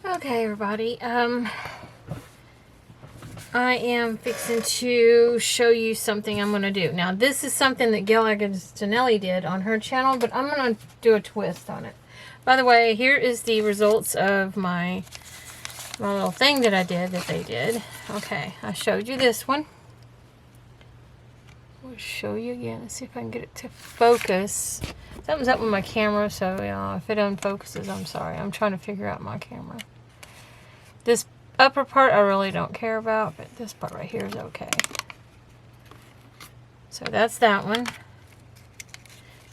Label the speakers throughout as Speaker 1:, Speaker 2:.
Speaker 1: Okay, everybody. I am fixing to show you something I'm going to do. Now, this is something that Gayle Agantinelli did on her channel, but I'm going to do a twist on it. By the way, here is the results of my little thing that I did that they did. Okay, I showed you this one. I'll show you again. Let's see if I can get it to focus. Something's up with my camera, so if it unfocuses, I'm sorry. I'm trying to figure out my camera. This upper part I really don't care about, but this part right here is okay. So that's that one.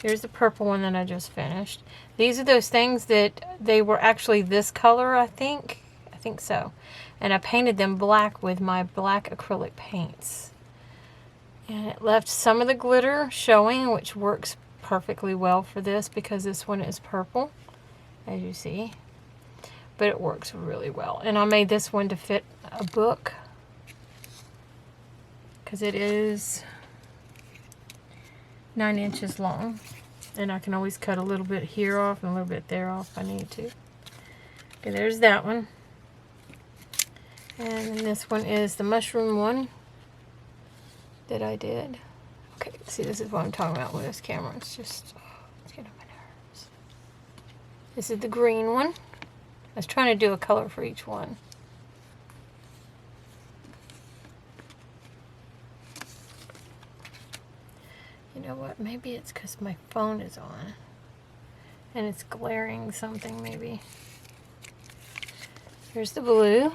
Speaker 1: Here's the purple one that I just finished. These are those things that they were actually this color, I think. I think so. And I painted them black with my black acrylic paints. And it left some of the glitter showing, which works perfectly well for this because this one is purple, as you see. But it works really well. And I made this one to fit a book because it is 9 inches long. And I can always cut a little bit here off and a little bit there off if I need to. Okay, there's that one. And then this one is the mushroom one that I did. Okay, see, this is what I'm talking about with this camera. It's just, it's getting on my nerves. This is the green one. I was trying to do a color for each one. You know what? Maybe it's because my phone is on. And it's glaring something, maybe. Here's the blue.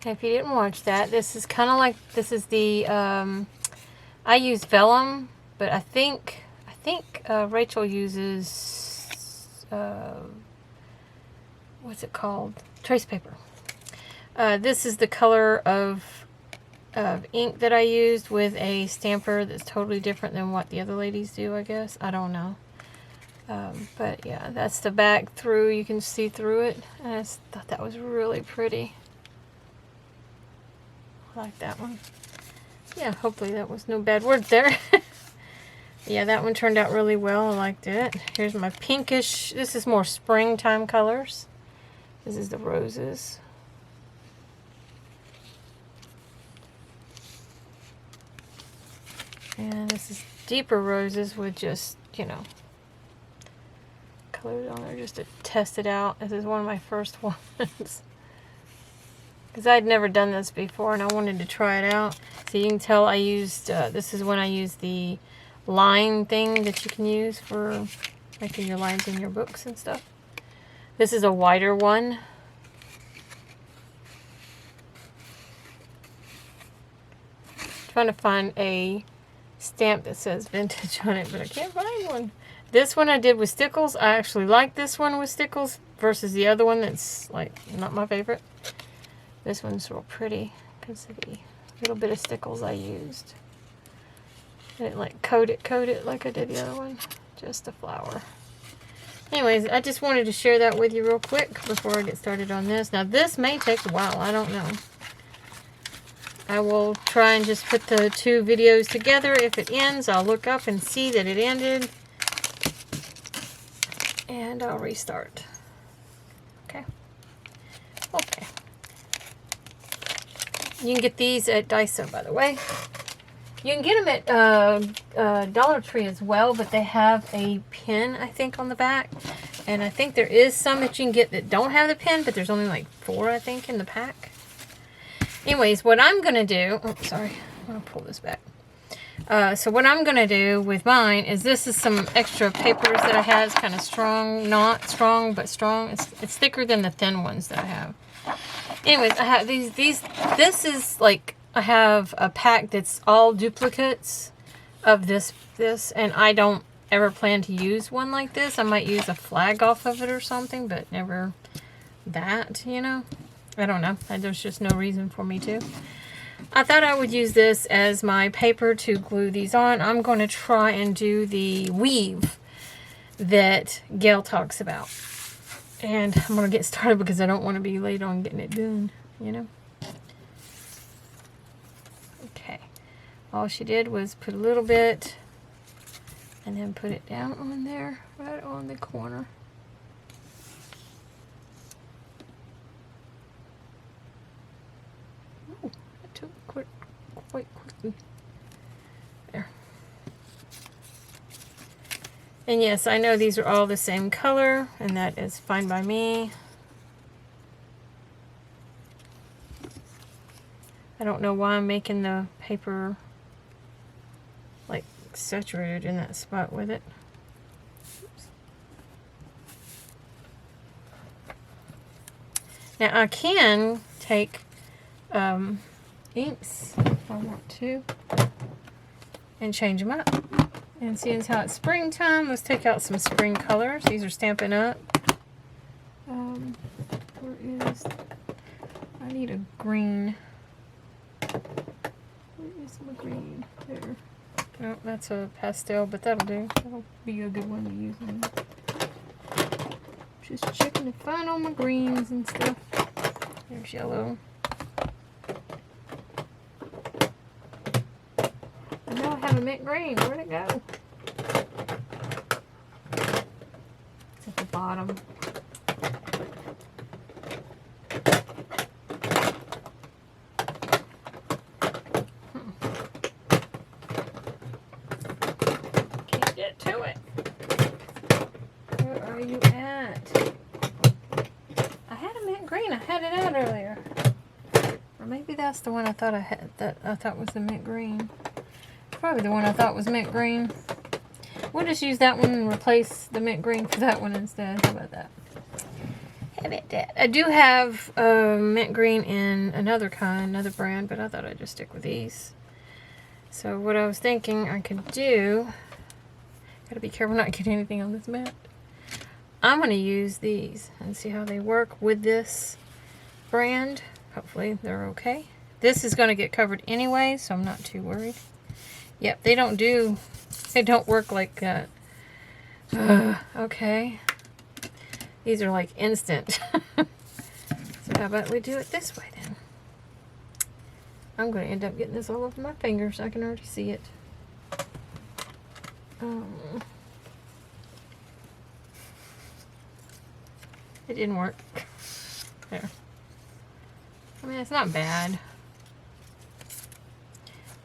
Speaker 1: If you didn't watch that, this is kind of like, this is the, I use vellum, but I think Rachel uses, what's it called? Trace paper. This is the color of ink that I used with a stamper that's totally different than what the other ladies do, I guess. I don't know. But yeah, that's the back through. You can see through it. And I just thought that was really pretty. I like that one. Yeah, hopefully that was no bad words there. Yeah, that one turned out really well. I liked it. Here's my pinkish. This is more springtime colors. This is the roses. And this is deeper roses with just, you know, colors on there just to test it out. This is one of my first ones. Because I'd never done this before and I wanted to try it out. So you can tell I used, this is when I used the line thing that you can use for making your lines in your books and stuff. This is a wider one. Trying to find a stamp that says vintage on it, but I can't find one. This one I did with stickles. I actually like this one with stickles versus the other one that's like not my favorite. This one's real pretty because of the little bit of stickles I used. I didn't like coat it like I did the other one. Just a flower. Anyways, I just wanted to share that with you real quick before I get started on this. Now this may take a while, I don't know. I will try and just put the two videos together. If it ends, I'll look up and see that it ended. And I'll restart. Okay. Okay. You can get these at Daiso, by the way. You can get them at Dollar Tree as well, but they have a pin, I think, on the back. And I think there is some that you can get that don't have the pin, but there's only like 4, I think, in the pack. Anyways, what I'm going to do... Oh, sorry. I'm going to pull this back. So what I'm going to do with mine is this is some extra papers that I have. It's kind of strong. Not strong, but strong. It's thicker than the thin ones that I have. Anyways, I have these. This is like... I have a pack that's all duplicates of this, and I don't ever plan to use one like this. I might use a flag off of it or something, but never that, you know. I don't know. There's just no reason for me to. I thought I would use this as my paper to glue these on. I'm going to try and do the weave that Gayle talks about. And I'm going to get started because I don't want to be late on getting it done, you know. All she did was put a little bit and then put it down on there, right on the corner. Oh, that took quite quickly. There. And yes, I know these are all the same color, and that is fine by me. I don't know why I'm making the paper like saturated in that spot with it. Oops. Now I can take inks if I want to and change them up. And seeing as how it's springtime, let's take out some spring colors. These are Stampin' Up. Where is, I need a green. Where is my green? There. Oh, that's a pastel, but that'll do. That'll be a good one to use. Just checking to find all my greens and stuff. There's yellow. I know I have a mint green. Where'd it go? It's at the bottom. Can't get to it. Where are you at? I had a mint green. I had it out earlier. Or maybe that's the one I thought I had. That I thought was the mint green. Probably the one I thought was mint green. We'll just use that one and replace the mint green for that one instead. How about that? How about that? I do have mint green in another kind, another brand, but I thought I'd just stick with these. So what I was thinking I could do, gotta be careful not to get anything on this mat. I'm going to use these and see how they work with this brand. Hopefully they're okay. This is going to get covered anyway, so I'm not too worried. Yep, they don't work like that. Okay. These are like instant. So how about we do it this way then? I'm going to end up getting this all over my fingers. I can already see it. It didn't work. There. I mean, it's not bad.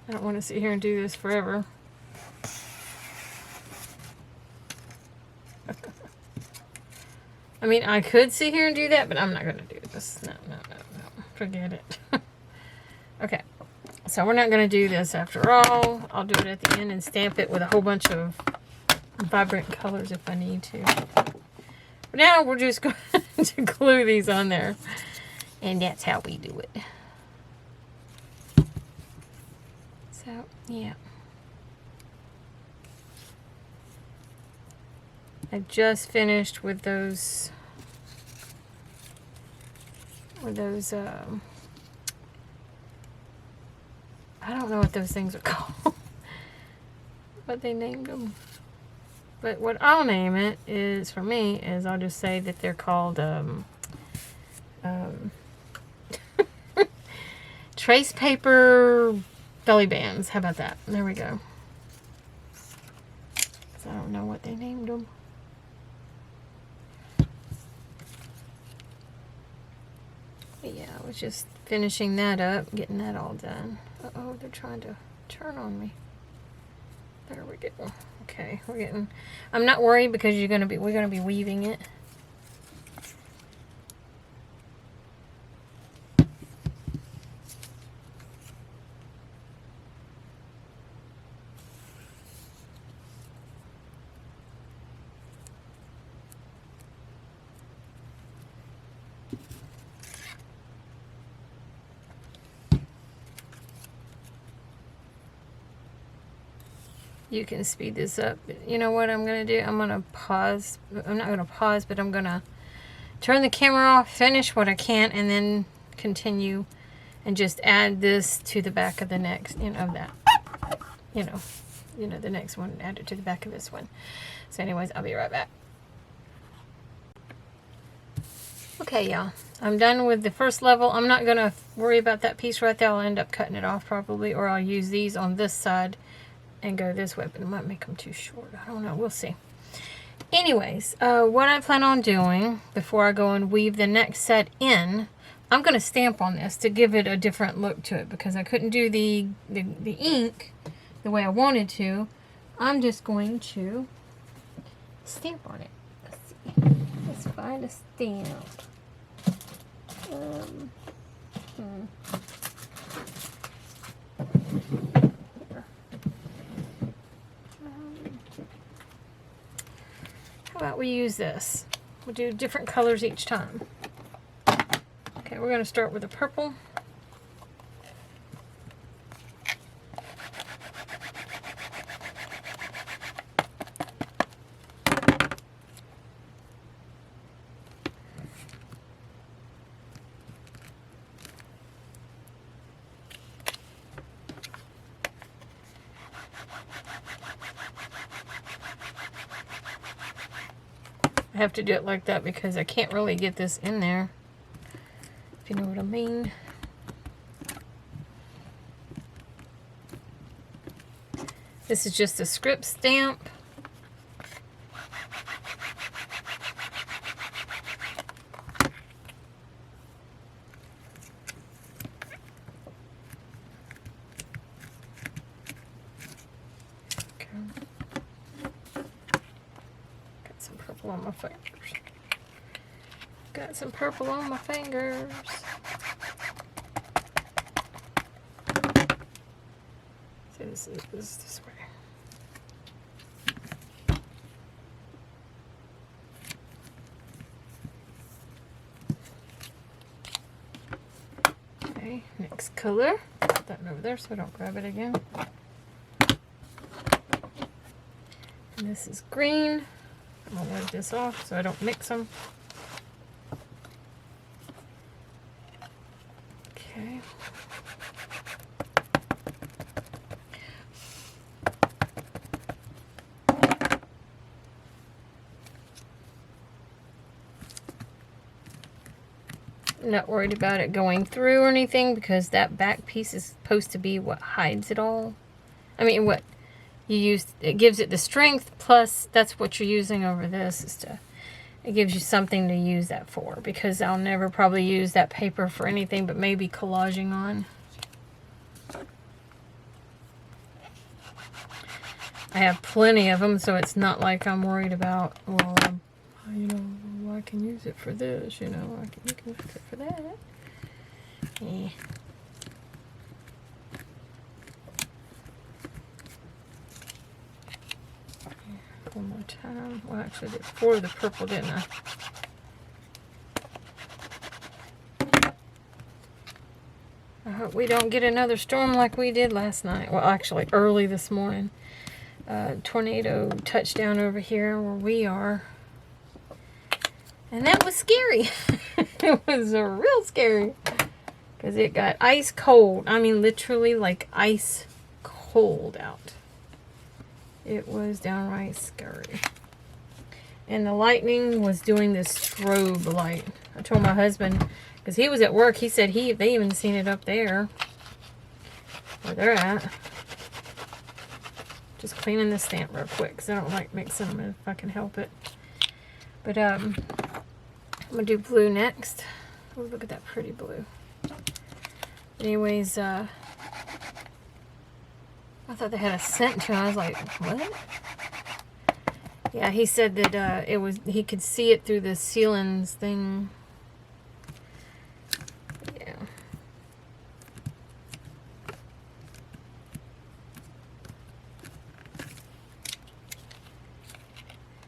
Speaker 1: I don't want to sit here and do this forever. I mean, I could sit here and do that, but I'm not going to do this. No. Forget it. Okay. So we're not going to do this after all. I'll do it at the end and stamp it with a whole bunch of vibrant colors if I need to. But now we're just going to glue these on there. And that's how we do it. So, yeah. I just finished with those I don't know what those things are called. But they named them. But what I'll name it is, for me, is I'll just say that they're called trace paper belly bands. How about that? There we go. So I don't know what they named them. But yeah, I was just finishing that up, getting that all done. Uh-oh, they're trying to turn on me. There we go. Okay, we're getting. I'm not worried because we're gonna be weaving it. You can speed this up. You know what I'm going to do? I'm going to pause. I'm not going to pause, but I'm going to turn the camera off, finish what I can, and then continue and just add this to the back of the next, the next one, add it to the back of this one. So anyways, I'll be right back. Okay, y'all. I'm done with the first level. I'm not going to worry about that piece right there. I'll end up cutting it off probably, or I'll use these on this side and go this way, but it might make them too short. I don't know. We'll see. Anyways, what I plan on doing before I go and weave the next set in, I'm going to stamp on this to give it a different look to it because I couldn't do the ink the way I wanted to. I'm just going to stamp on it. Let's see. Let's find a stamp. How about we use this? We'll do different colors each time. Okay, we're going to start with a purple. I have to do it like that because I can't really get this in there, if you know what I mean. This is just a script stamp. On my fingers. Got some purple on my fingers. So this is this way. Okay, next color. Put that over there so I don't grab it again. And this is green. I'm going to wipe this off so I don't mix them. Okay. I'm not worried about it going through or anything because that back piece is supposed to be what hides it all. I mean, what you use, it gives it the strength, plus that's what you're using over this is to, it gives you something to use that for, because I'll never probably use that paper for anything but maybe collaging on. I have plenty of them, so it's not like I'm worried about, well, you know, I can use it for this, you know, you can use it for that. Yeah. One more time. Well, actually, I did 4 of the purple, didn't I? I hope we don't get another storm like we did last night. Well, actually, early this morning. Tornado touchdown over here where we are. And that was scary. It was real scary. Because it got ice cold. I mean, literally like ice cold out. It was downright scary. And the lightning was doing this strobe light. I told my husband, because he was at work, he said they even seen it up there. Where they're at. Just cleaning the stamp real quick, because I don't like mixing them if I can help it. But, I'm going to do blue next. Oh, look at that pretty blue. Anyways, I thought they had a scent to it. I was like, what? Yeah, he said that he could see it through the ceilings thing. Yeah.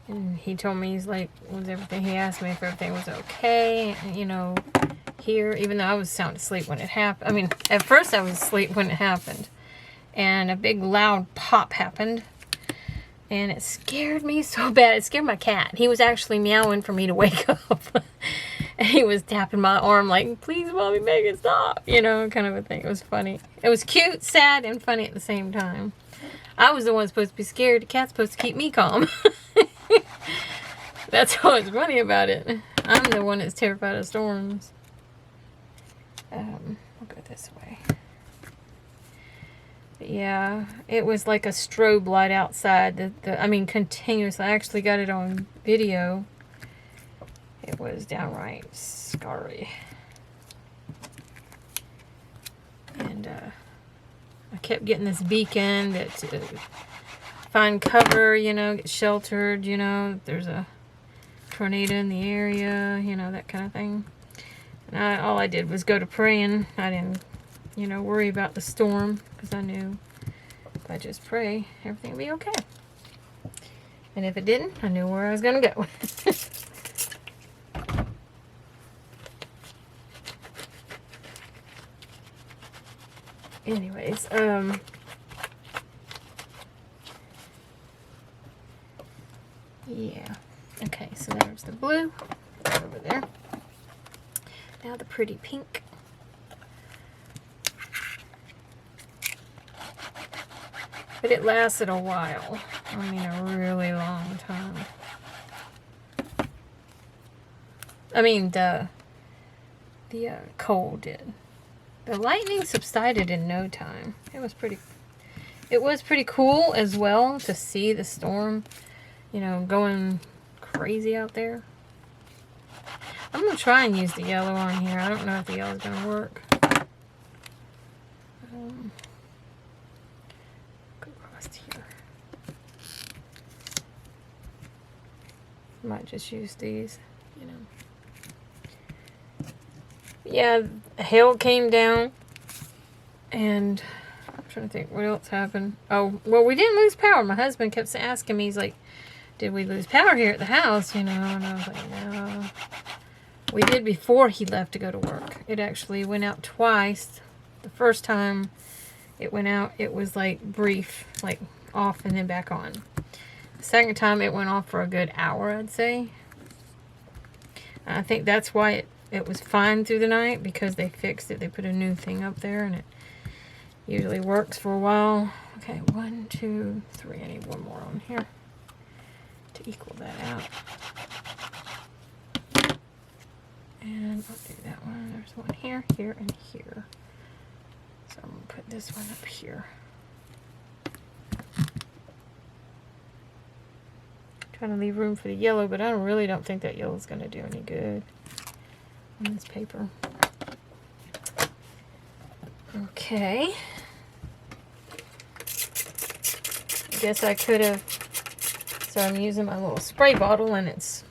Speaker 1: And he told me, he's like, was everything, he asked me if everything was okay, you know, here, even though I was sound asleep when it happened. I mean, at first I was asleep when it happened. And a big loud pop happened. And it scared me so bad. It scared my cat. He was actually meowing for me to wake up. And he was tapping my arm like, please, Mommy, make it stop. You know, kind of a thing. It was funny. It was cute, sad, and funny at the same time. I was the one supposed to be scared. The cat's supposed to keep me calm. That's what's funny about it. I'm the one that's terrified of storms. We'll go this way. But yeah, it was like a strobe light outside. I mean, continuously. I actually got it on video. It was downright scary. And I kept getting this beacon that to find cover, you know, get sheltered, you know, if there's a tornado in the area, you know, that kind of thing. And all I did was go to praying. I didn't, you know, worry about the storm because I knew if I just pray, everything would be okay. And if it didn't, I knew where I was going to go. Anyways, yeah. Okay, so there's the blue over there. Now the pretty pink. But it lasted a while. I mean, a really long time. I mean, the cold did. The lightning subsided in no time. It was pretty cool as well to see the storm, you know, going crazy out there. I'm going to try and use the yellow on here. I don't know if the yellow is going to work. Go across here. Might just use these, you know. Yeah, hail came down, and I'm trying to think what else happened. Oh, well, we didn't lose power. My husband kept asking me, he's like, did we lose power here at the house, you know? And I was like, no. We did before he left to go to work. It actually went out twice. The first time it went out, it was like brief, like off and then back on. The second time it went off for a good hour, I'd say. I think that's why it was fine through the night, because they fixed it. They put a new thing up there, and it usually works for a while. Okay, 1, 2, 3. I need one more on here to equal that out. And I'll do that one. There's one here, here, and here. So I'm going to put this one up here. Trying to leave room for the yellow, but I really don't think that yellow is going to do any good on this paper. Okay. I guess I could have, so I'm using my little spray bottle and it's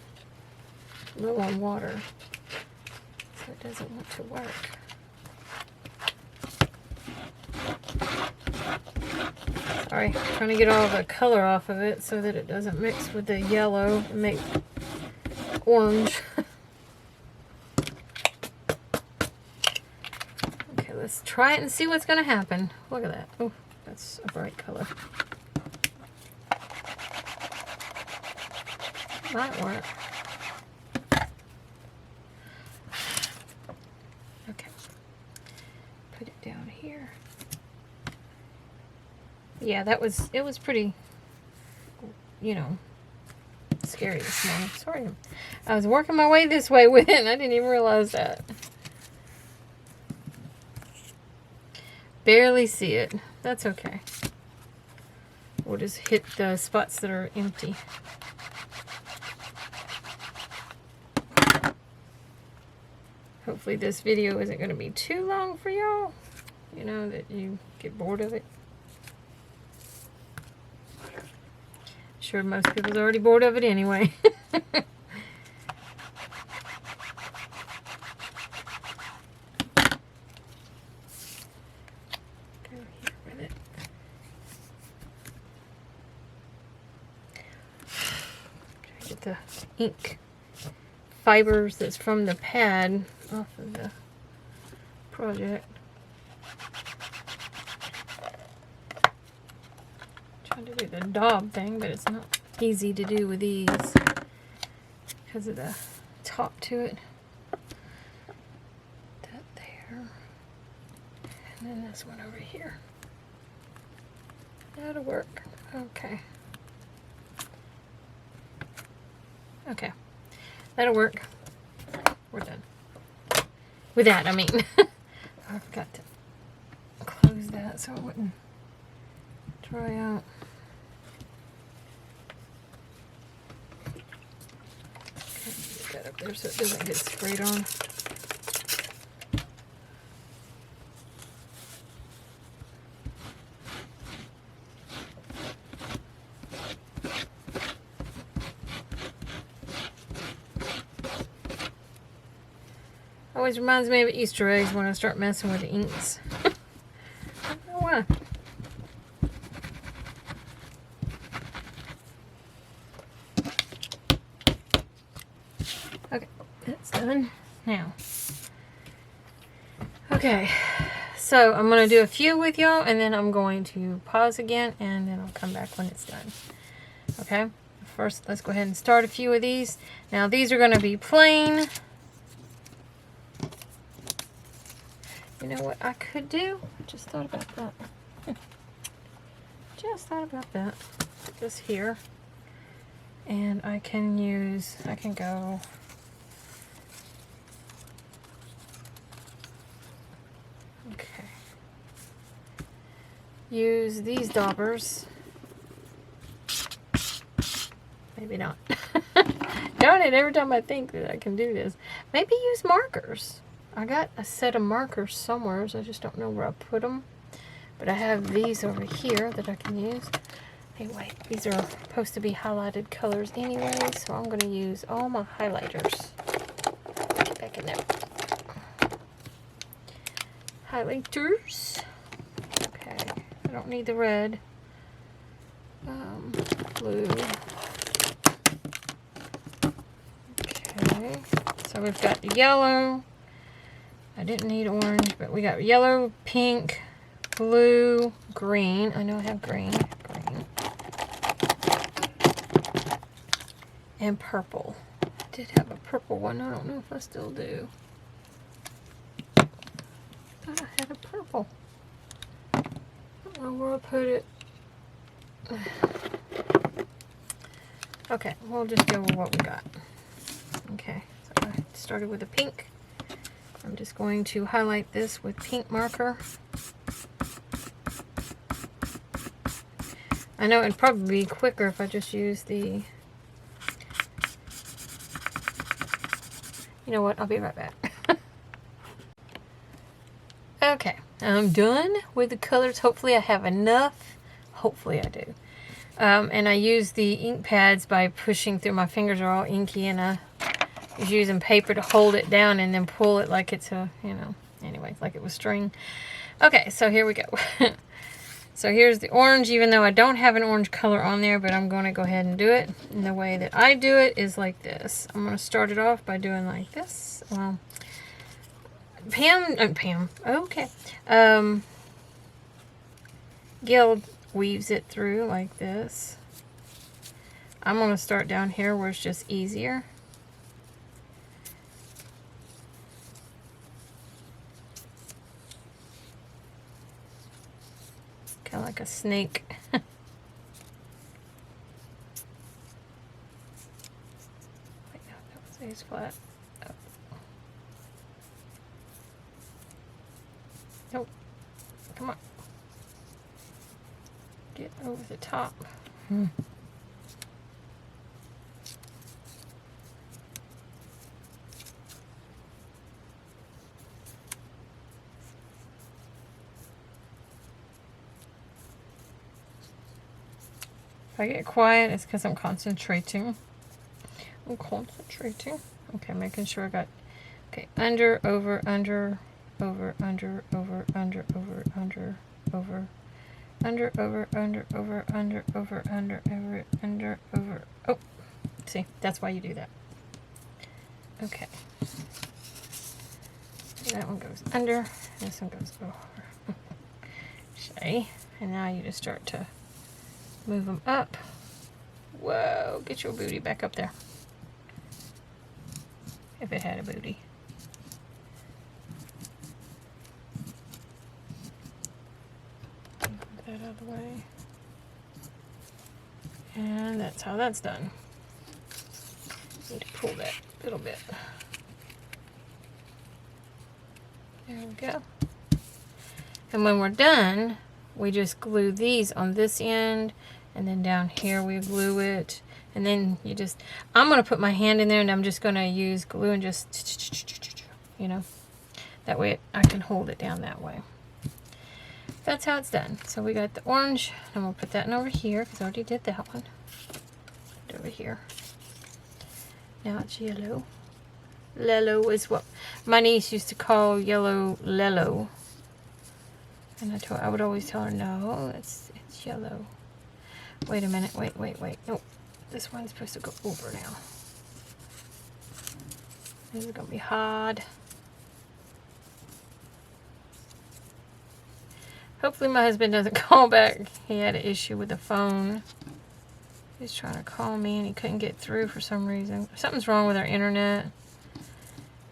Speaker 1: low on water, so it doesn't want to work. Sorry, trying to get all the color off of it so that it doesn't mix with the yellow and make orange. Okay, let's try it and see what's going to happen. Look at that. Oh, that's a bright color. Might work. Okay. Put it down here. Yeah, it was pretty, you know, scary this morning. Sorry. I was working my way this way with it and I didn't even realize that. Barely see it. That's okay. We'll just hit the spots that are empty. Hopefully this video isn't going to be too long for y'all. You know, that you get bored of it. Sure, most people's already bored of it anyway. Go here with it. Try to get the ink fibers that's from the pad off of the project. Trying to do the daub thing, but it's not easy to do with these because of the top to it. That there. And then this one over here. That'll work. Okay. Okay. That'll work. we're done. With that, I mean. I forgot to close that so it wouldn't dry out. Okay, get that up there so it doesn't get sprayed on. Always reminds me of Easter eggs when I start messing with the inks. I don't know why. Okay, that's done. Now, okay, so I'm going to do a few with y'all, and then I'm going to pause again, and then I'll come back when it's done. Okay, first let's go ahead and start a few of these. Now, these are going to be plain. You know what I could do? I just thought about that. Just thought about that. Put this here. And I can go. Okay. Use these daubers. Maybe not. Darn it, every time I think that I can do this. Maybe use markers. I got a set of markers somewhere, so I just don't know where I put them. But I have these over here that I can use. Hey, wait, these are supposed to be highlighted colors anyway, so I'm going to use all my highlighters. Get back in there. Highlighters. Okay, I don't need the red. Blue. Okay, so we've got the yellow. I didn't need orange, but we got yellow, pink, blue, green. I know I have green. And purple. I did have a purple one. I don't know if I still do. I thought I had a purple. I don't know where I put it. Okay, we'll just go with what we got. Okay, so I started with a pink. I'm just going to highlight this with pink marker. I know it'd probably be quicker if I just use the... You know what? I'll be right back. Okay, I'm done with the colors. Hopefully I have enough. Hopefully I do. And I use the ink pads by pushing through. My fingers are all inky, and I was using paper to hold it down and then pull it like it's a, you know, anyway, like it was string. Okay, so here we go. So here's the orange, even though I don't have an orange color on there, but I'm going to go ahead and do it. And the way that I do it is like this. I'm going to start it off by doing like this. Well, Pam, okay. Gayle weaves it through like this. I'm going to start down here where it's just easier. Kind of like a snake. Wait, no, that was flat. Oh. Nope. Come on. Get over the top. If I get quiet, it's because I'm concentrating. Okay, making sure I got, okay, under, over, under, over, under, over, under, over, under, over, under, over, under, over, under, over, under, over, under, over. Oh, see, that's why you do that. Okay. That one goes under, this one goes over. Okay, and now you just start to move them up. Whoa, get your booty back up there. If it had a booty. Put that out of the way. And that's how that's done. Need to pull that little bit. There we go. And when we're done, we just glue these on this end, and then down here we glue it. And then you just, I'm going to put my hand in there and I'm just going to use glue and just, you know, that way I can hold it down that way. That's how it's done. So we got the orange, and we'll put that in over here because I already did that one. Put it over here. Now it's yellow. Lello is what my niece used to call yellow lello. And I would always tell her, no, it's yellow. Wait a minute, wait. Nope, this one's supposed to go over now. This is gonna be hard. Hopefully my husband doesn't call back. He had an issue with the phone. He was trying to call me and he couldn't get through for some reason. Something's wrong with our internet.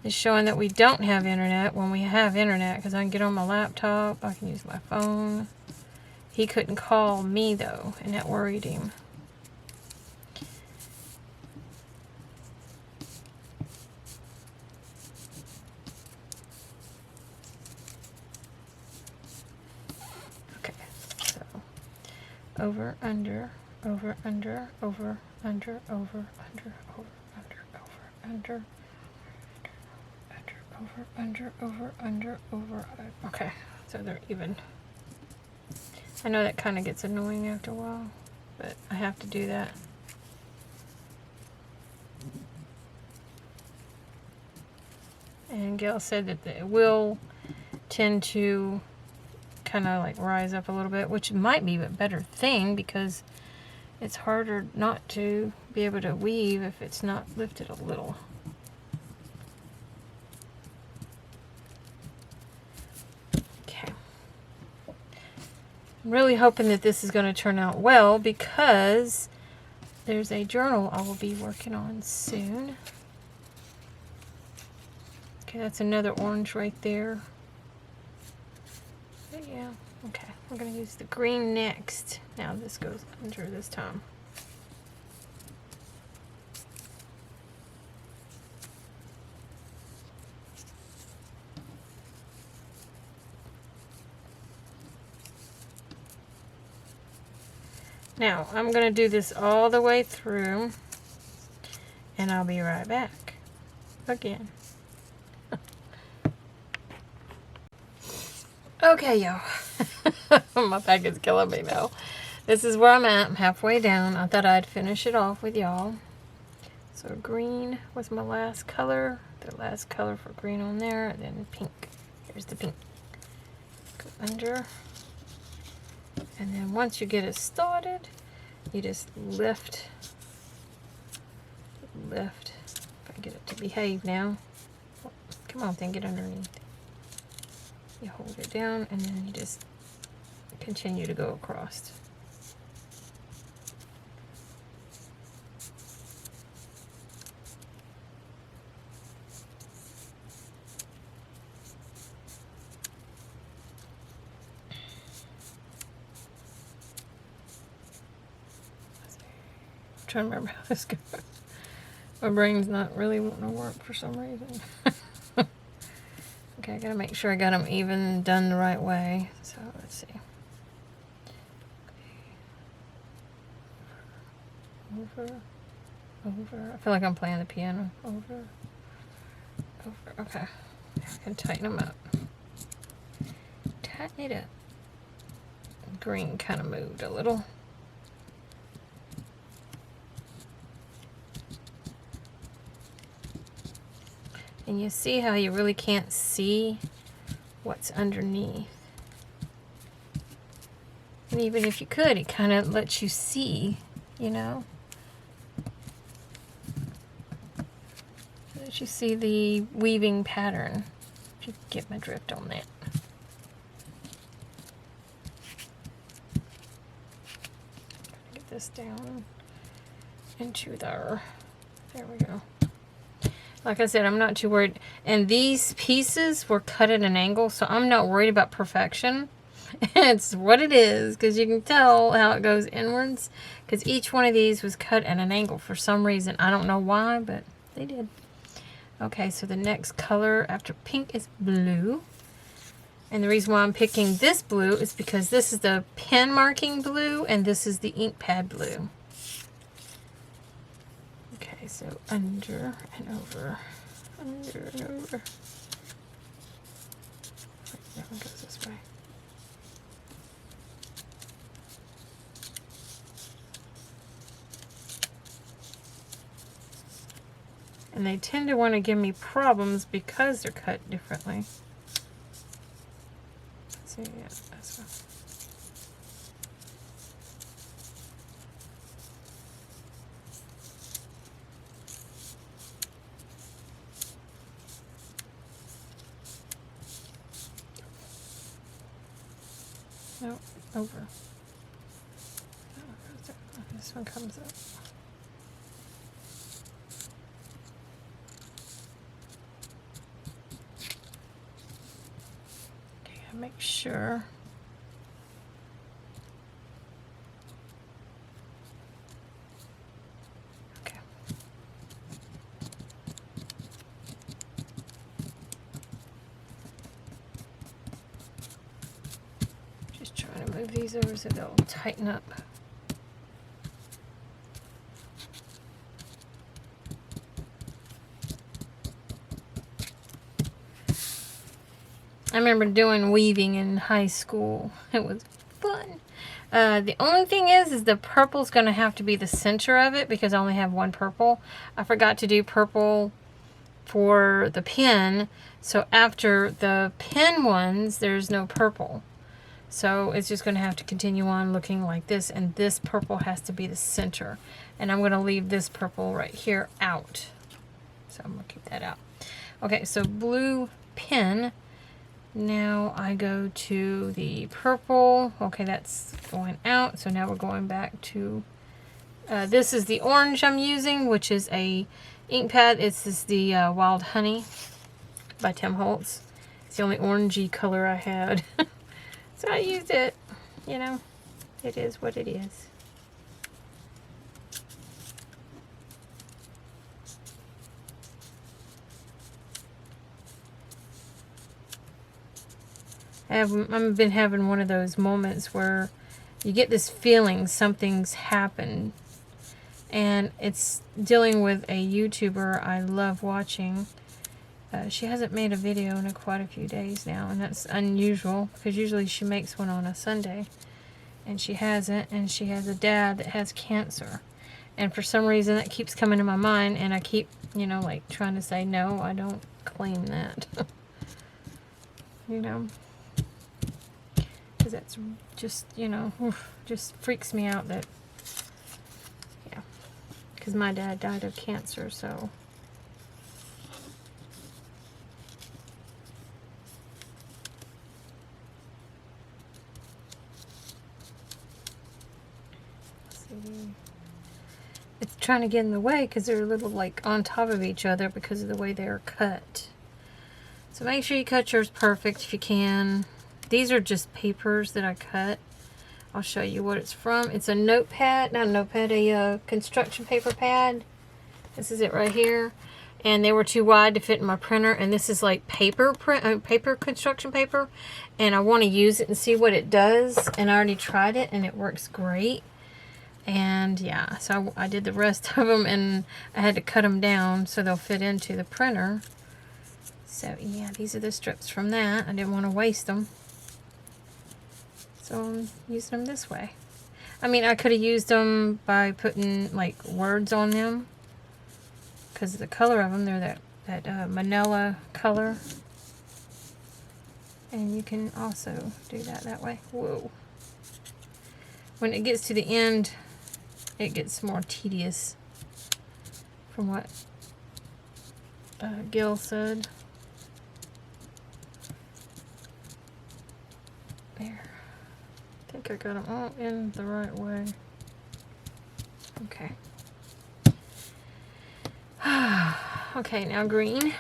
Speaker 1: It's showing that we don't have internet when we have internet, because I can get on my laptop, I can use my phone. He couldn't call me though, and that worried him. Okay, so over, under, over, under, over, under, over, under, over, under, over, under. Over. Okay, so they're even. I know that kind of gets annoying after a while, but I have to do that. And Gayle said that it will tend to kind of like rise up a little bit, which might be a better thing because it's harder not to be able to weave if it's not lifted a little. I'm really hoping that this is going to turn out well because there's a journal I will be working on soon. Okay, that's another orange right there. But yeah, okay. We're going to use the green next. Now this goes under this time. Now, I'm going to do this all the way through, and I'll be right back again. Okay, y'all. My back is killing me now. This is where I'm at. I'm halfway down. I thought I'd finish it off with y'all. So green was my last color. The last color for green on there, and then pink. Here's the pink. Go under. And then once you get it started, you just lift. If I get it to behave now. Come on, then get underneath. You hold it down and then you just continue to go across. Trying to remember how this goes. My brain's not really wanting to work for some reason. Okay, I gotta make sure I got them even done the right way. So let's see. Over. I feel like I'm playing the piano. Over. Okay. I can tighten them up. Tighten it up. Green kind of moved a little. And you see how you really can't see what's underneath. And even if you could, it kind of lets you see, you know. Lets you see the weaving pattern, if you get my drift on that. Get this down into there. There we go. Like I said, I'm not too worried. And these pieces were cut at an angle, so I'm not worried about perfection. It's what it is, because you can tell how it goes inwards. Because each one of these was cut at an angle for some reason. I don't know why, but they did. Okay, so the next color after pink is blue. And the reason why I'm picking this blue is because this is the pen marking blue and this is the ink pad blue. Okay, so under and over, under and over. Wait, that one goes this way. And they tend to want to give me problems because they're cut differently. So yeah, that's one. No, over. This one comes up. Okay, I make sure. Okay. Just trying to move these over so they'll tighten up. I remember doing weaving in high school. It was fun. The only thing is the purple's going to have to be the center of it because I only have one purple. I forgot to do purple for the pen. So after the pen ones, there's no purple. So it's just going to have to continue on looking like this. And this purple has to be the center. And I'm going to leave this purple right here out. So I'm going to keep that out. Okay, so blue pen. Now I go to the purple. Okay, that's going out. So now we're going back to, this is the orange I'm using, which is a ink pad. This is the Wild Honey by Tim Holtz. It's the only orangey color I had. So I used it. You know, it is what it is. I've been having one of those moments where you get this feeling something's happened. And it's dealing with a YouTuber I love watching. She hasn't made a video in quite a few days now. And that's unusual because usually she makes one on a Sunday. And she hasn't. And she has a dad that has cancer. And for some reason that keeps coming to my mind. And I keep, you know, like trying to say, no, I don't claim that. You know. Because that's just, you know, just freaks me out that, yeah, because my dad died of cancer, so. Let's see. It's trying to get in the way because they're a little like on top of each other because of the way they're cut. So make sure you cut yours perfect if you can. These are just papers that I cut. I'll show you what it's from. It's a notepad, not a notepad, a construction paper pad. This is it right here. And they were too wide to fit in my printer. And this is like paper construction paper. And I want to use it and see what it does. And I already tried it and it works great. And yeah, so I did the rest of them and I had to cut them down so they'll fit into the printer. So yeah, these are the strips from that. I didn't want to waste them. So I'm using them this way. I mean, I could have used them by putting like words on them. Because of the color of them, they're that manila color. And you can also do that way. Whoa. When it gets to the end, it gets more tedious. From what Gayle said. There. I think I got them all in the right way. Okay. Okay, now green.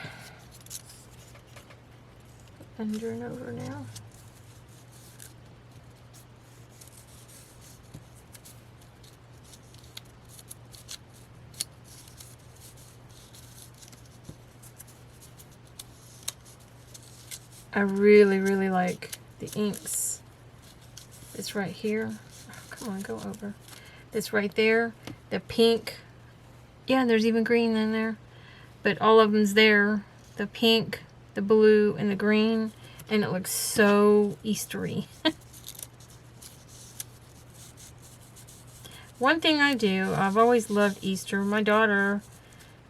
Speaker 1: Under and over now. I really, really like the inks. It's right here. Oh, come on, go over. It's right there. The pink. Yeah, there's even green in there. But all of them's there. The pink, the blue, and the green. And it looks so Eastery. One thing I do, I've always loved Easter. My daughter,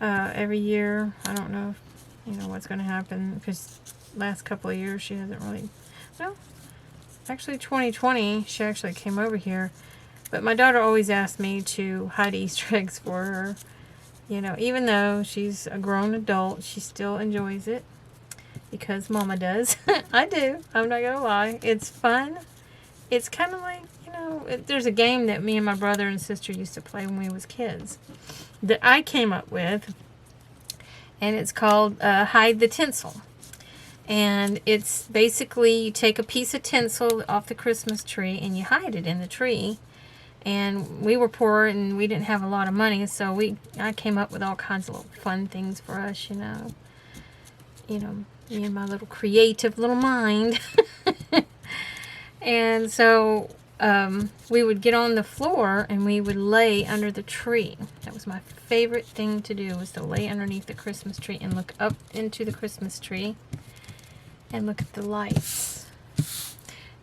Speaker 1: every year, I don't know if, you know, what's going to happen, because last couple of years she hasn't really, well, actually 2020, she actually came over here, but my daughter always asked me to hide Easter eggs for her. You know, even though she's a grown adult, she still enjoys it, because Mama does. I do. I'm not going to lie. It's fun. It's kind of like, you know, there's a game that me and my brother and sister used to play when we was kids that I came up with, and it's called Hide the Tinsel. And it's basically you take a piece of tinsel off the Christmas tree and you hide it in the tree. And we were poor and we didn't have a lot of money, so I came up with all kinds of little fun things for us, you know. You know, me and my little creative little mind. And so we would get on the floor and we would lay under the tree. That was my favorite thing to do, was to lay underneath the Christmas tree and look up into the Christmas tree and look at the lights.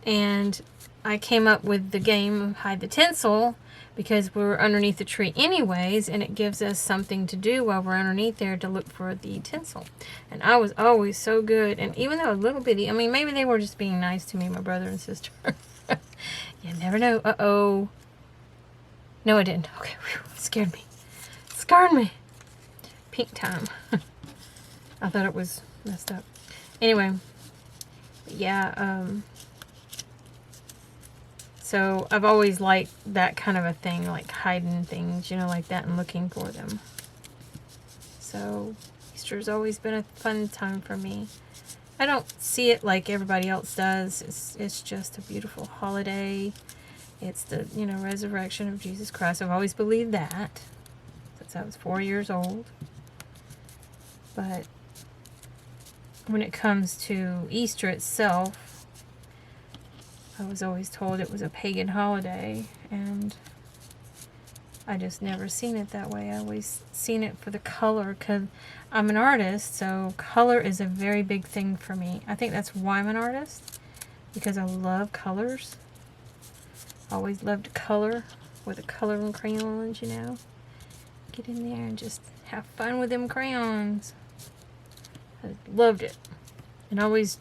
Speaker 1: And I came up with the game of Hide the Tinsel because we were underneath the tree anyways, and it gives us something to do while we're underneath there to look for the tinsel. And I was always so good, and even though a little bitty, I mean, maybe they were just being nice to me, my brother and sister. You never know. Uh-oh. No, I didn't. Okay, whew, it scared me. It scared me. Pink time. I thought it was messed up. Anyway, yeah, so I've always liked that kind of a thing, like hiding things, you know, like that, and looking for them. So Easter's always been a fun time for me. I don't see it like everybody else does. It's just a beautiful holiday. It's the, you know, resurrection of Jesus Christ. I've always believed that since I was 4 years old. But when it comes to Easter itself, I was always told it was a pagan holiday, and I just never seen it that way. I always seen it for the color, because I'm an artist, so color is a very big thing for me. I think that's why I'm an artist, because I love colors. I always loved color with the coloring crayons, you know. Get in there and just have fun with them crayons. I loved it. And I always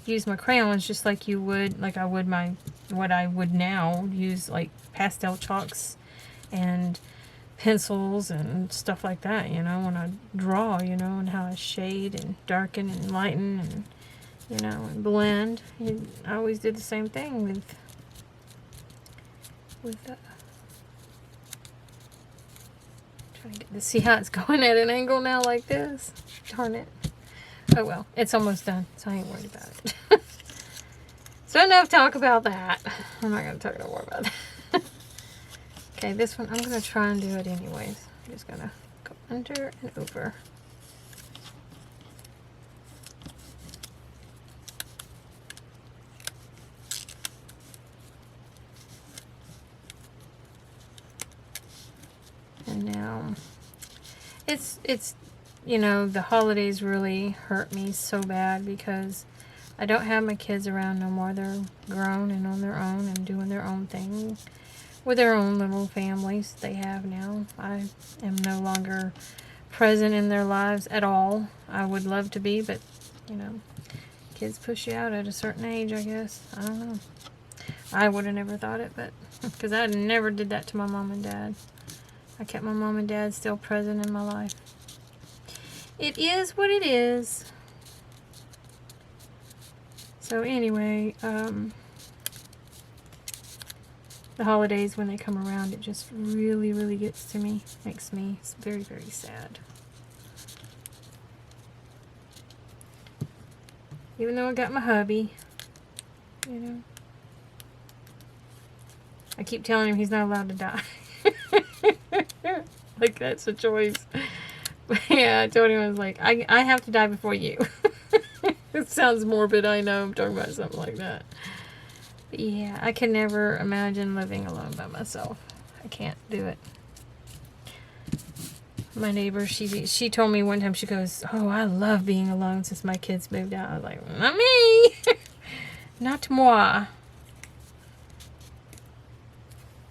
Speaker 1: use my crayons just like you would, like I would what I would now use, like pastel chalks and pencils and stuff like that, you know, when I draw, you know, and how I shade and darken and lighten and, you know, and blend. I always did the same thing with trying to get to see how it's going at an angle now like this. Darn it. Oh well, it's almost done, so I ain't worried about it. So enough talk about that. I'm not going to talk no more about that. Okay, this one, I'm going to try and do it anyways. I'm just going to go under and over. And now, it's you know, the holidays really hurt me so bad because I don't have my kids around no more. They're grown and on their own and doing their own thing with their own little families they have now. I am no longer present in their lives at all. I would love to be, but, you know, kids push you out at a certain age, I guess. I don't know. I would have never thought it, but because I never did that to my mom and dad. I kept my mom and dad still present in my life. It is what it is. So anyway, the holidays, when they come around, it just really, really gets to me. Makes me very, very sad. Even though I got my hubby, you know. I keep telling him he's not allowed to die. Like, that's a choice. Yeah, I told him, I was like, I have to die before you. It sounds morbid, I know. I'm talking about something like that. But yeah, I can never imagine living alone by myself. I can't do it. My neighbor, she told me one time, she goes, "Oh, I love being alone since my kids moved out." I was like, "Not me." Not moi.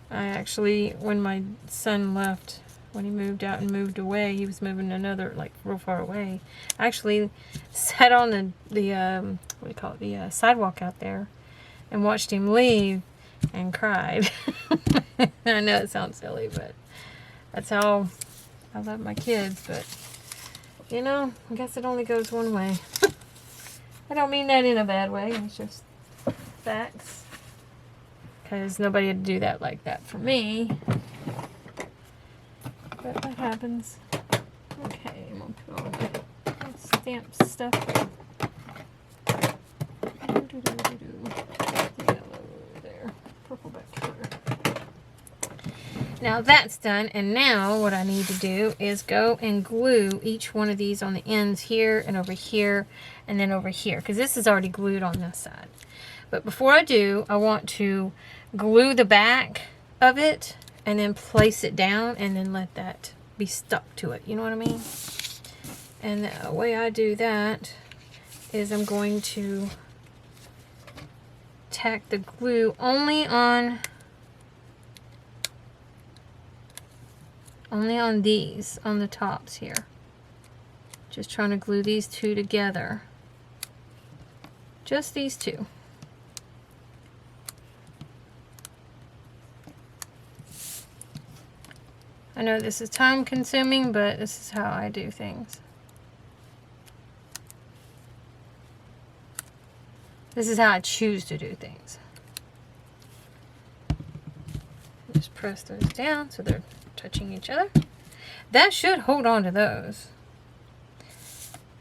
Speaker 1: I actually, when my son left, when he moved out and moved away, he was moving another, like, real far away. I actually sat on the what do you call it, the sidewalk out there and watched him leave and cried. I know it sounds silly, but that's how I love my kids. But, you know, I guess it only goes one way. I don't mean that in a bad way. It's just facts. Because nobody had to do that like that for me. But that happens. Okay, I'm going to put on stamp stuff. Yellow there. Purple back here. Now that's done. And now what I need to do is go and glue each one of these on the ends here and over here and then over here. Because this is already glued on this side. But before I do, I want to glue the back of it and then place it down and then let that be stuck to it. You know what I mean? And the way I do that is I'm going to tack the glue only on these, on the tops here. Just trying to glue these two together. Just these two. I know this is time consuming, but this is how I do things. This is how I choose to do things. Just press those down so they're touching each other. That should hold on to those.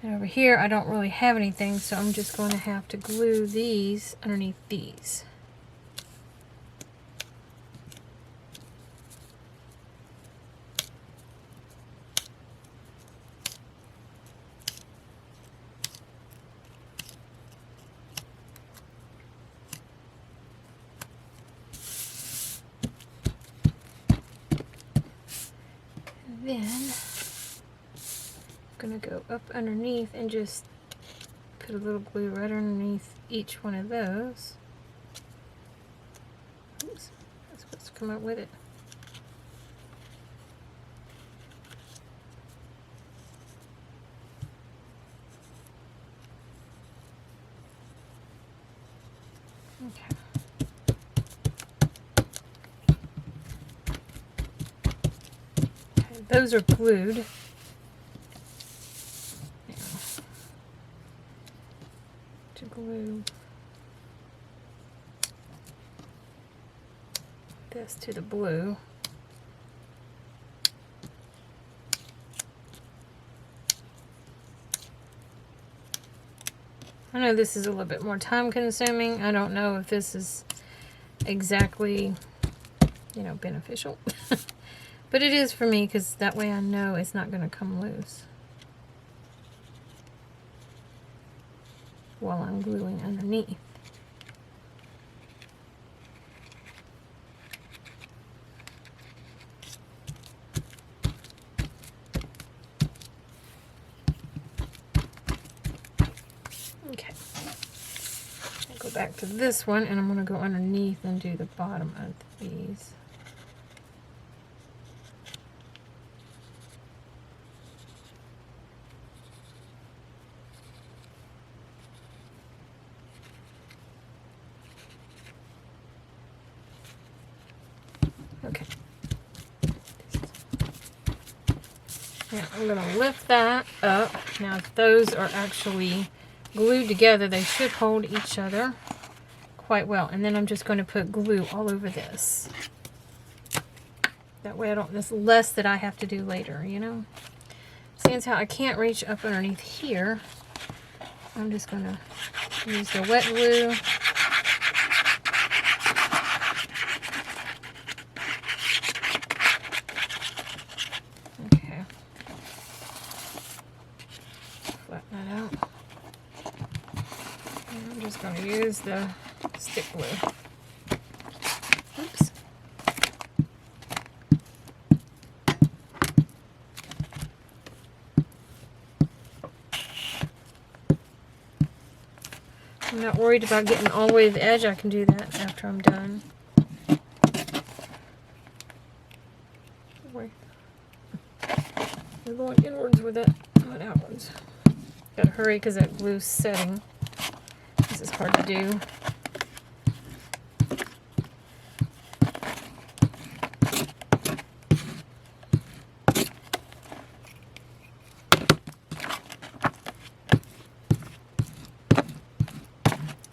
Speaker 1: And over here I don't really have anything, so I'm just going to have to glue these underneath these. Then I'm going to go up underneath and just put a little glue right underneath each one of those. Oops, that's supposed to come up with it. Okay. Those are glued. Now, to glue this to the blue. I know this is a little bit more time consuming. I don't know if this is exactly, you know, beneficial. But it is for me, because that way I know it's not going to come loose while I'm gluing underneath. Okay. I'll go back to this one, and I'm going to go underneath and do the bottom of these. Okay. Now I'm going to lift that up. Now if those are actually glued together, they should hold each other quite well. And then I'm just going to put glue all over this. That way I don't, there's less that I have to do later, you know. Seeing how I can't reach up underneath here, I'm just going to use the wet glue. Okay. Flatten that out. going to use the stick glue. Oops. I'm not worried about getting all the way to the edge. I can do that after I'm done. We're going inwards with it, not outwards. Gotta hurry because that glue's setting. This is hard to do.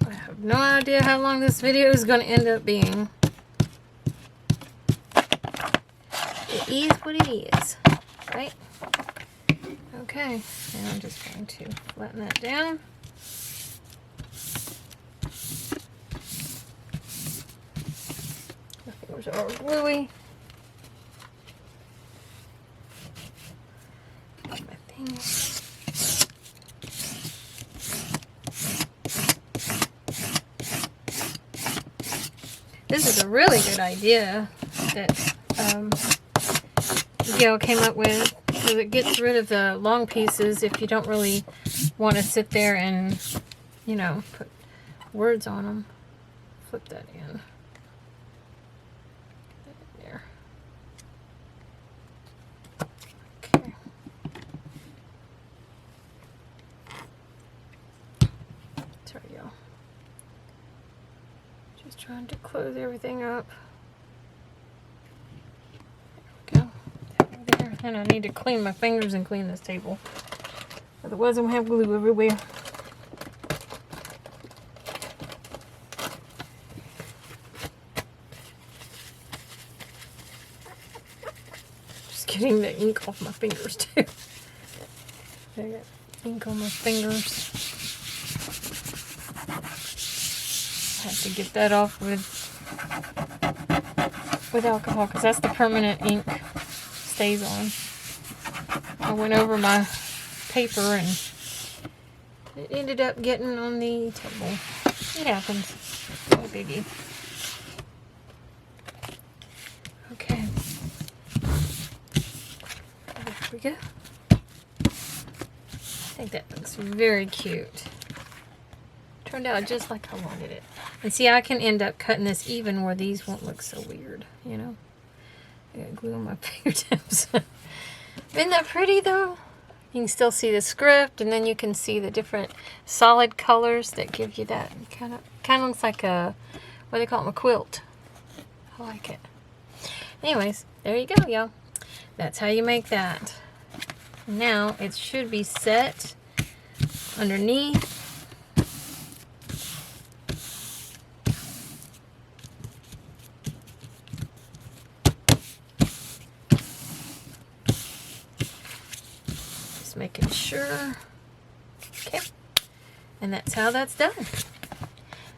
Speaker 1: I have no idea how long this video is going to end up being. It is what it is, right? Okay, and I'm just going to flatten that down. My fingers are all gluey. My thing. This is a really good idea that Gayle came up with, because it gets rid of the long pieces if you don't really want to sit there and, you know, put words on them. Flip that in. There. Okay. There we go. Just trying to close everything up. And I need to clean my fingers and clean this table. Otherwise I'm going to have glue everywhere. Just getting the ink off my fingers too. I got ink on my fingers. I have to get that off with alcohol because that's the permanent ink. Stays on. I went over my paper and it ended up getting on the table. It happens. No biggie. Okay. There we go. I think that looks very cute. Turned out just like I wanted it. And see, I can end up cutting this even where these won't look so weird, you know? I got glue on my fingertips. Isn't that pretty though? You can still see the script, and then you can see the different solid colors that give you that kind of looks like a, what do they call them, a quilt. I like it. Anyways, there you go, y'all. That's how you make that. Now it should be set underneath. Making sure. Okay. And that's how that's done.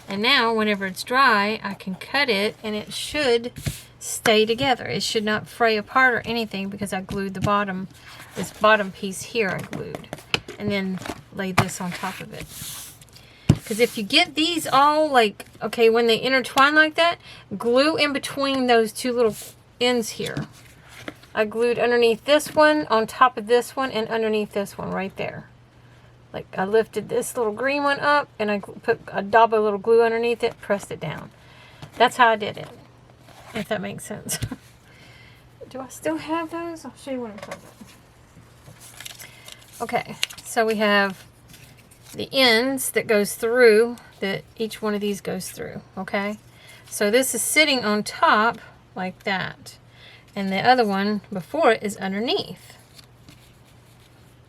Speaker 1: And now whenever it's dry, I can cut it and it should stay together. It should not fray apart or anything because I glued the bottom, this bottom piece here I glued. And then laid this on top of it. Because if you get these all like, okay, when they intertwine like that, glue in between those two little ends here. I glued underneath this one, on top of this one, and underneath this one right there. Like I lifted this little green one up and I put a dab of little glue underneath it, pressed it down. That's how I did it, if that makes sense. Do I still have those? I'll show you when I put them. Okay, so we have the ends that goes through, that each one of these goes through, okay? So this is sitting on top like that. And the other one before it is underneath.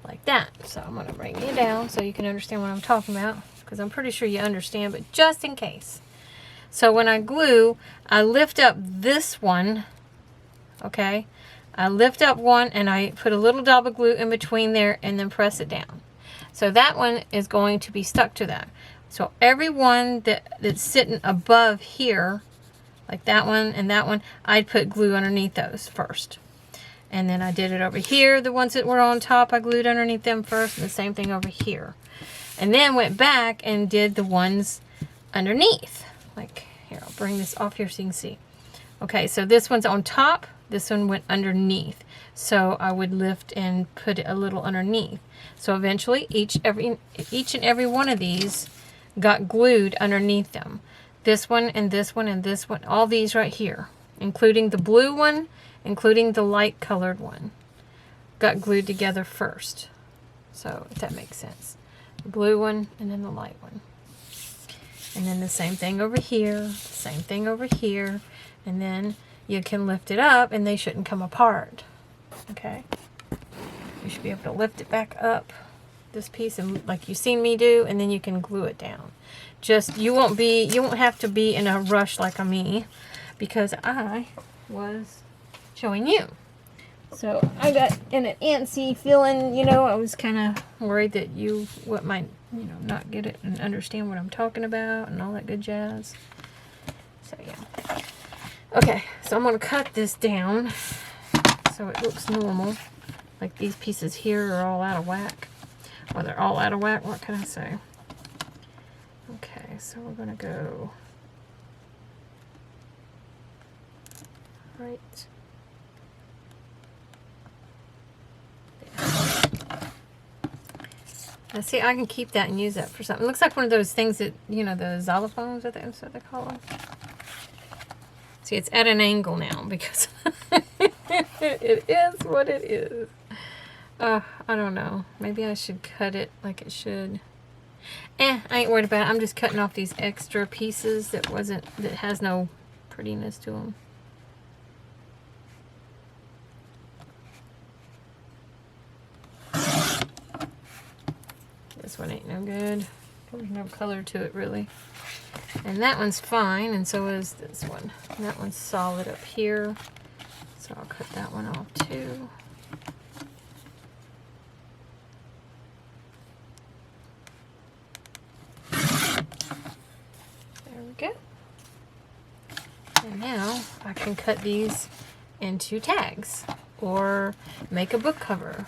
Speaker 1: Like that. So I'm going to bring you down so you can understand what I'm talking about. Because I'm pretty sure you understand, but just in case. So when I glue, I lift up this one. Okay. I lift up one and I put a little dab of glue in between there and then press it down. So that one is going to be stuck to that. So every one that's sitting above here, like that one and that one, I'd put glue underneath those first. And then I did it over here. The ones that were on top, I glued underneath them first. And the same thing over here. And then went back and did the ones underneath. Like, here, I'll bring this off here so you can see. Okay, so this one's on top. This one went underneath. So I would lift and put it a little underneath. So eventually each and every one of these got glued underneath them. This one and this one and this one, all these right here, including the blue one, including the light colored one, got glued together first. So if that makes sense. The blue one and then the light one. And then the same thing over here, same thing over here, and then you can lift it up and they shouldn't come apart. Okay? You should be able to lift it back up, this piece, and like you've seen me do, and then you can glue it down. Just, you won't have to be in a rush like me, because I was showing you. So I got in an antsy feeling, you know, I was kind of worried that you might, you know, not get it and understand what I'm talking about and all that good jazz. So yeah. Okay, so I'm going to cut this down so it looks normal. Like these pieces here are all out of whack. Well, they're all out of whack, what can I say? Okay, so we're going to go right there. Now see, I can keep that and use that for something. It looks like one of those things that, you know, the xylophones, that's what they call them. See, it's at an angle now because it is what it is. I don't know. Maybe I should cut it like it should. I ain't worried about it. I'm just cutting off these extra pieces that has no prettiness to them. This one ain't no good. There's no color to it really. And that one's fine, and so is this one. And that one's solid up here. So I'll cut that one off too. There we go. And now I can cut these into tags or make a book cover.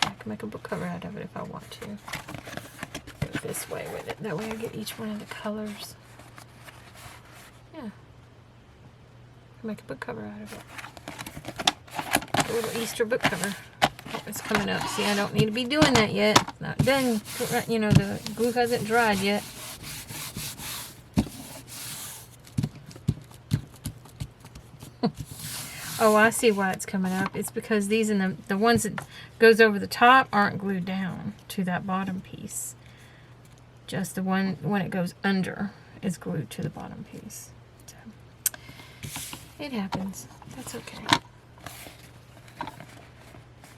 Speaker 1: So I can make a book cover out of it if I want to. Go this way with it. That way I get each one of the colors. Yeah. Make a book cover out of it. A little Easter book cover. Oh, it's coming up. See, I don't need to be doing that yet. It's not done. You know, the glue hasn't dried yet. Oh, I see why it's coming up. It's because these and the ones that goes over the top aren't glued down to that bottom piece. Just the one when it goes under is glued to the bottom piece. So, it happens. That's okay.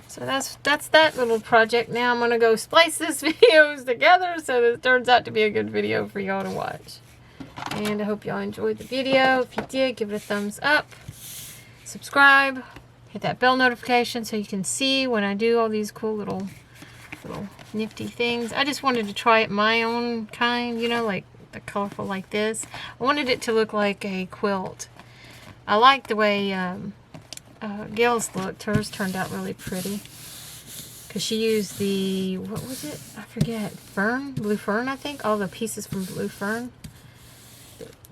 Speaker 1: So that's that little project. Now I'm going to go splice these videos together so that it turns out to be a good video for y'all to watch. And I hope y'all enjoyed the video. If you did, give it a thumbs up. Subscribe. Hit that bell notification so you can see when I do all these cool little nifty things. I just wanted to try it my own kind, you know, like the colorful like this. I wanted it to look like a quilt. I like the way Gayle's looked. Hers turned out really pretty. Because she used the, what was it? I forget. Fern? Blue fern, I think. All the pieces from blue fern.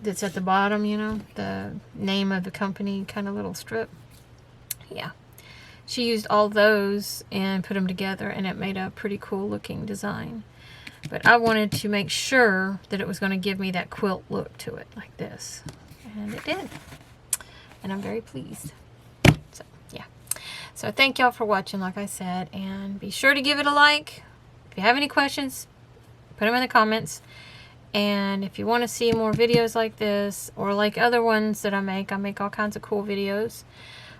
Speaker 1: That's at the bottom, you know. The name of the company kind of little strip. Yeah. She used all those and put them together, and it made a pretty cool looking design. But I wanted to make sure that it was going to give me that quilt look to it, like this. And it did. And I'm very pleased. So, yeah. So thank y'all for watching, like I said. And be sure to give it a like. If you have any questions, put them in the comments. And if you want to see more videos like this, or like other ones that I make all kinds of cool videos.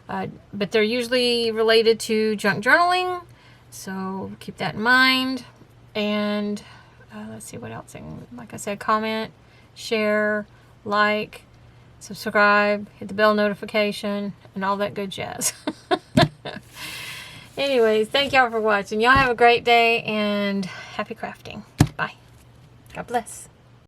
Speaker 1: But they're usually related to junk journaling, so keep that in mind. And let's see what else. Like I said, comment, share, like, subscribe, hit the bell notification, and all that good jazz. Anyways, thank y'all for watching. Y'all have a great day, and happy crafting. Bye. God bless.